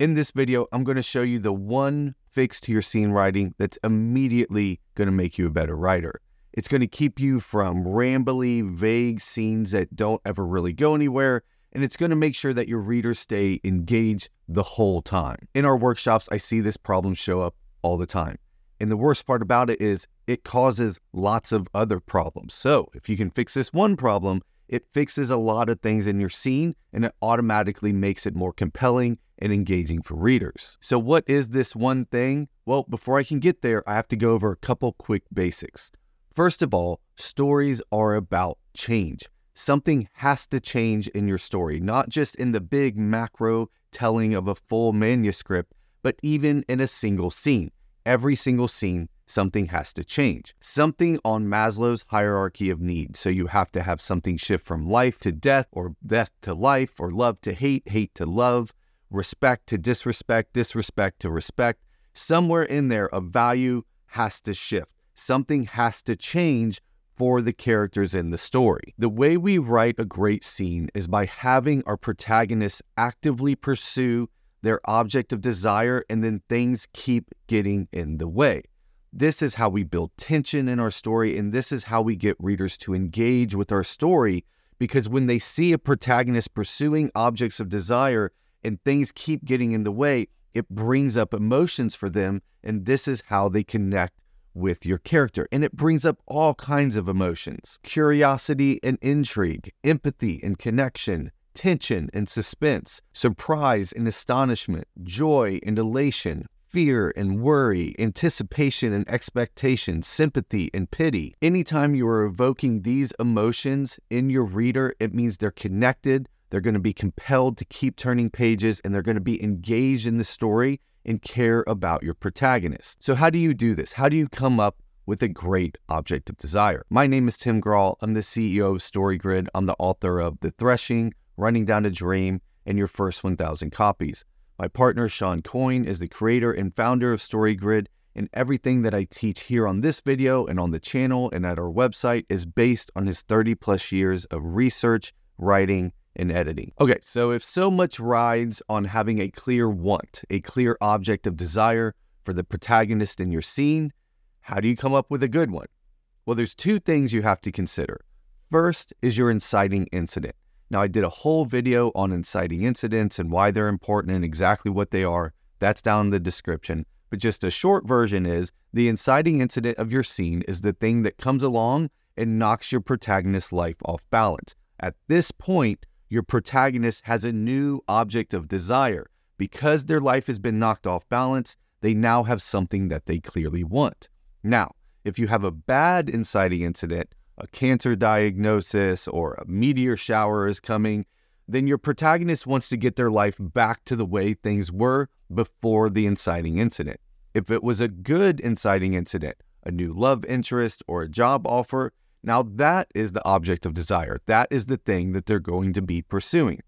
In this video, I'm going to show you the one fix to your scene writing that's immediately going to make you a better writer. It's going to keep you from rambly, vague scenes that don't ever really go anywhere, and it's going to make sure that your readers stay engaged the whole time. In our workshops, I see this problem show up all the time. And the worst part about it is it causes lots of other problems. So if you can fix this one problem, it fixes a lot of things in your scene, and it automatically makes it more compelling and engaging for readers. So what is this one thing? Well, before I can get there, I have to go over a couple quick basics. First of all, stories are about change. Something has to change in your story, not just in the big macro telling of a full manuscript, but even in a single scene. Every single scene, something has to change. Something on Maslow's hierarchy of needs. So you have to have something shift from life to death, or death to life, or love to hate, hate to love, respect to disrespect, disrespect to respect. Somewhere in there, a value has to shift. Something has to change for the characters in the story. The way we write a great scene is by having our protagonists actively pursue their object of desire, and then things keep getting in the way. This is how we build tension in our story, and this is how we get readers to engage with our story, because when they see a protagonist pursuing objects of desire and things keep getting in the way, it brings up emotions for them, and this is how they connect with your character. And it brings up all kinds of emotions: curiosity and intrigue, empathy and connection, tension and suspense, surprise and astonishment, joy and elation, fear and worry, anticipation and expectation, sympathy and pity. Anytime you are evoking these emotions in your reader, it means they're connected, they're going to be compelled to keep turning pages, and they're going to be engaged in the story and care about your protagonist. So how do you do this? How do you come up with a great object of desire? My name is Tim Grahl. I'm the CEO of StoryGrid. I'm the author of The Threshing, Running Down a Dream, and Your First 1,000 Copies. My partner, Sean Coyne, is the creator and founder of StoryGrid, and everything that I teach here on this video and on the channel and at our website is based on his 30+ years of research, writing, and editing. Okay, so if so much rides on having a clear want, a clear object of desire for the protagonist in your scene, how do you come up with a good one? Well, there's two things you have to consider. First is your inciting incident. Now, I did a whole video on inciting incidents and why they're important and exactly what they are. That's down in the description. But just a short version is the inciting incident of your scene is the thing that comes along and knocks your protagonist's life off balance. At this point, your protagonist has a new object of desire. Because their life has been knocked off balance, they now have something that they clearly want. Now, if you have a bad inciting incident, a cancer diagnosis, or a meteor shower is coming, then your protagonist wants to get their life back to the way things were before the inciting incident. If it was a good inciting incident, a new love interest or a job offer, now that is the object of desire. That is the thing that they're going to be pursuing.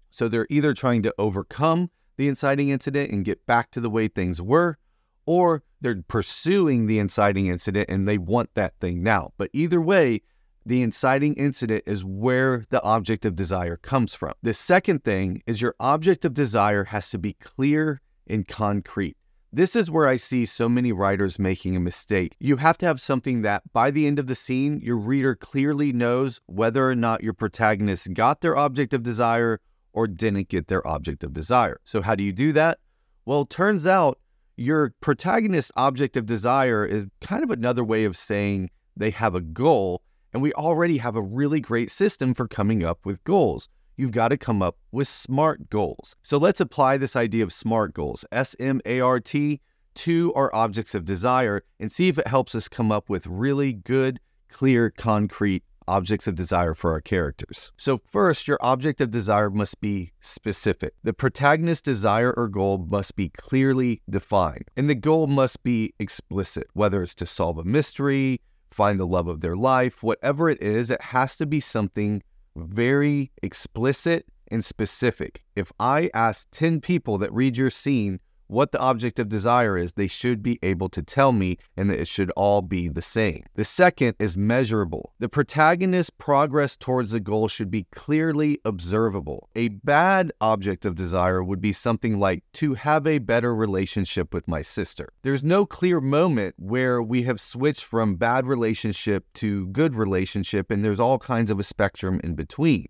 So they're either trying to overcome the inciting incident and get back to the way things were, or they're pursuing the inciting incident and they want that thing now. But either way, the inciting incident is where the object of desire comes from. The second thing is your object of desire has to be clear and concrete. This is where I see so many writers making a mistake. You have to have something that by the end of the scene, your reader clearly knows whether or not your protagonist got their object of desire or didn't get their object of desire. So how do you do that? Well, it turns out your protagonist's object of desire is kind of another way of saying they have a goal, and we already have a really great system for coming up with goals. You've got to come up with SMART goals. So let's apply this idea of SMART goals, S-M-A-R-T, to our objects of desire and see if it helps us come up with really good, clear, concrete objects of desire for our characters. So first, your object of desire must be specific. The protagonist's desire or goal must be clearly defined, and the goal must be explicit, whether it's to solve a mystery, find the love of their life, whatever it is, it has to be something very explicit and specific. If I ask 10 people that read your scene, what the object of desire is, they should be able to tell me, and that it should all be the same. The second is measurable. The protagonist's progress towards the goal should be clearly observable. A bad object of desire would be something like to have a better relationship with my sister. There's no clear moment where we have switched from bad relationship to good relationship, and there's all kinds of a spectrum in between.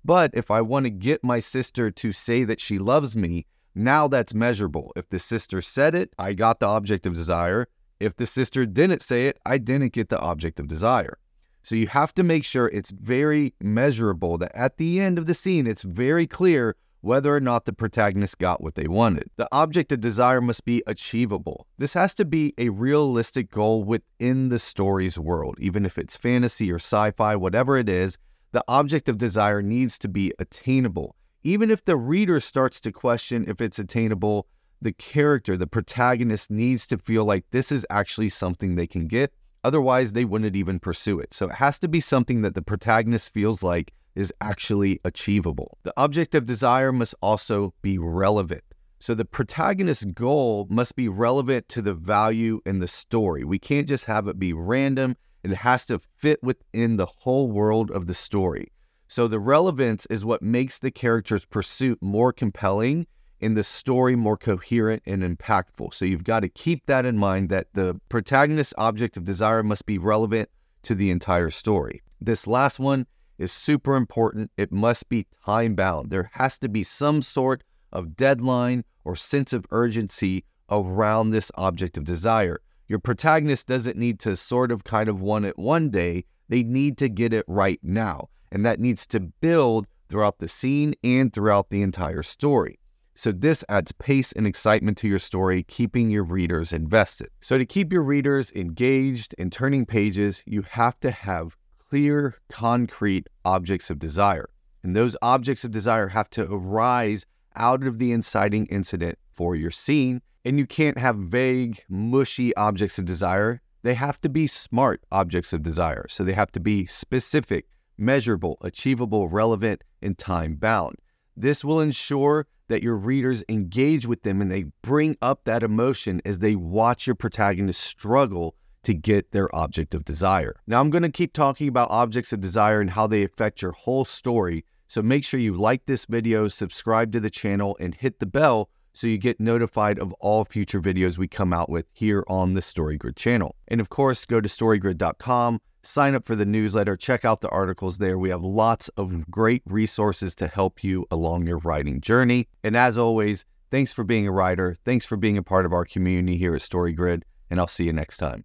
But if I want to get my sister to say that she loves me, now that's measurable. If the sister said it, I got the object of desire. If the sister didn't say it, I didn't get the object of desire. So you have to make sure it's very measurable, that at the end of the scene, it's very clear whether or not the protagonist got what they wanted. The object of desire must be achievable. This has to be a realistic goal within the story's world. Even if it's fantasy or sci-fi, whatever it is, the object of desire needs to be attainable. Even if the reader starts to question if it's attainable, the character, the protagonist, needs to feel like this is actually something they can get. Otherwise, they wouldn't even pursue it. So it has to be something that the protagonist feels like is actually achievable. The object of desire must also be relevant. So the protagonist's goal must be relevant to the value in the story. We can't just have it be random. It has to fit within the whole world of the story. So the relevance is what makes the character's pursuit more compelling and the story more coherent and impactful. So you've got to keep that in mind, that the protagonist's object of desire must be relevant to the entire story. This last one is super important. It must be time-bound. There has to be some sort of deadline or sense of urgency around this object of desire. Your protagonist doesn't need to kind of want it one day. They need to get it right now. And that needs to build throughout the scene and throughout the entire story. So this adds pace and excitement to your story, keeping your readers invested. So to keep your readers engaged and turning pages, you have to have clear, concrete objects of desire. And those objects of desire have to arise out of the inciting incident for your scene. And you can't have vague, mushy objects of desire. They have to be smart objects of desire. So they have to be specific, measurable, achievable, relevant, and time-bound. This will ensure that your readers engage with them and they bring up that emotion as they watch your protagonist struggle to get their object of desire. Now, I'm going to keep talking about objects of desire and how they affect your whole story. So make sure you like this video, subscribe to the channel, and hit the bell so you get notified of all future videos we come out with here on the StoryGrid channel. And of course, go to storygrid.com, sign up for the newsletter, check out the articles there. We have lots of great resources to help you along your writing journey. And as always, thanks for being a writer. Thanks for being a part of our community here at StoryGrid, and I'll see you next time.